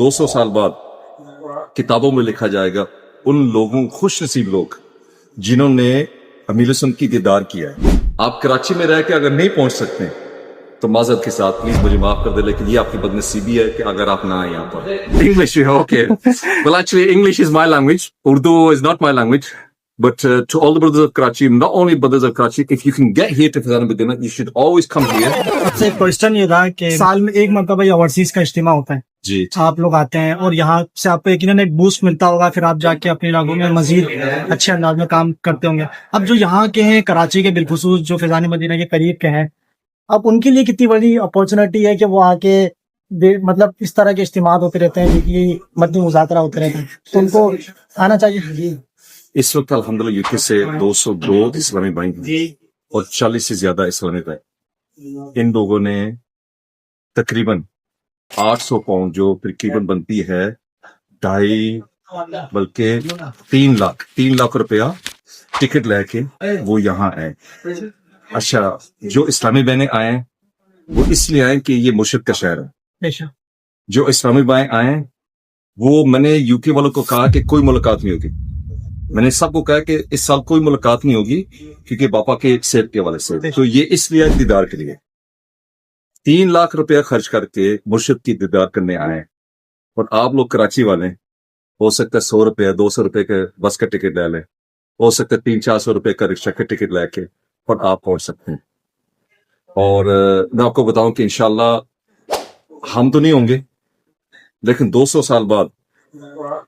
200 साल बाद किताबों में लिखा जाएगा उन लोगों, खुश नसीब लोग जिन्होंने अमीर सुन्नत की दीदार किया है। आप कराची में रह के अगर नहीं पहुंच सकते तो माजरत के साथ प्लीज मुझे माफ कर दे, लेकिन ये आपकी बदनसीबी है कि अगर आप ना आए यहाँ पर। English, okay. Well, actually, English is my language. Urdu is not my language. But to all the brothers of Karachi, not only brothers of Karachi, if you can get here to Fazana Medina, you should always come here. आपसे एक question ये था कि साल में एक मरतबा ये ओवरसीज का इज्तिमा होता है, जी, आप लोग आते हैं और यहाँ से आपको यकीनन एक बूस्ट मिलता होगा, फिर आप जाके अपने इलाकों में मजीद अच्छे अंदाज में काम करते होंगे। अब जो यहाँ के हैं, कराची के बिलखुसूस जो फैजान मदीना के करीब के हैं, अब उनके लिए कितनी बड़ी अपॉर्चुनिटी है कि वो आके मतलब इस तरह के इज्तिमात होते रहते हैं, कि मदनी मुज़ाकरा होते रहते हैं, तो उनको आना चाहिए। इस वक्त अल्हम्दुलिल्लाह यूके से 202 इस्लामी भाई हैं और 40 से ज्यादा इस्लामी भाई। इन लोगों ने तकरीबन 800 पाउंड जो तकरीबन बनती है 2.5 बल्कि 3 लाख रुपया टिकट लेके वो यहाँ आए। अच्छा, जो इस्लामी बहनें आए वो इसलिए आए कि ये मुर्शिद का शहर है। जो इस्लामी भाई आए वो, मैंने यूके वालों को कहा कि कोई मुलाकात नहीं होगी, मैंने सबको कहा कि इस साल कोई मुलाकात नहीं होगी क्योंकि पापा के सेहत के हवाले से, तो ये इसलिए दीदार के लिए 3 लाख रुपया खर्च करके मुर्शिद की दीदार करने आए। और आप लोग कराची वाले, हो सकता है 100 रुपया 200 रुपए का बस का टिकट ले लें, हो सकता है 300-400 रुपए का रिक्शा का टिकट लेके और आप पहुंच सकते हैं। और मैं आपको बताऊं कि इंशाल्लाह हम तो नहीं होंगे, लेकिन 200 साल बाद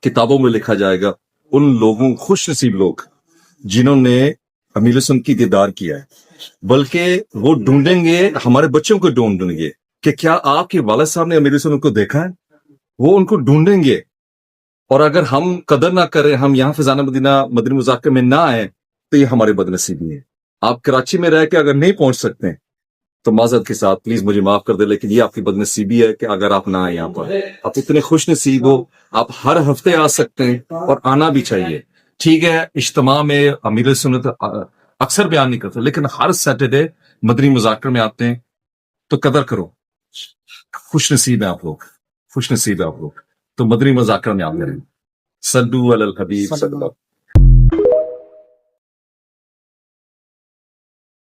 किताबों में लिखा जाएगा उन लोगों, खुश नसीब लोग जिन्होंने अमीर सुन्नत की दीदार किया है। बल्कि वो ढूंढेंगे, हमारे बच्चों को ढूंढेंगे कि क्या आपके वालिद साहब ने अमीर सुन्नत को देखा है, वो उनको ढूंढेंगे। और अगर हम कदर ना करें, हम यहाँ फजाना मदीना मदनी मुज़ाकरे में ना आए, तो ये हमारी बदनसीबी है। आप कराची में रह के अगर नहीं पहुंच सकते तो माजरत के साथ प्लीज मुझे माफ कर दे, लेकिन ये आपकी बदनसीबी है कि अगर आप ना आए यहाँ पर। आप इतने खुश नसीब हो, आप हर हफ्ते आ सकते हैं और आना भी चाहिए। ठीक है, इज्तिमा में अमीर सुन्नत अक्सर बयान नहीं करते, लेकिन हर सैटरडे मदनी मुज़ाकरे में आते हैं, तो कदर करो। खुश नसीब है आप लोग, खुश नसीब है आप लोग, तो मदनी मुज़ाकरे में आते हैं। सल्लु अलल हबीब सल्लल्लाहु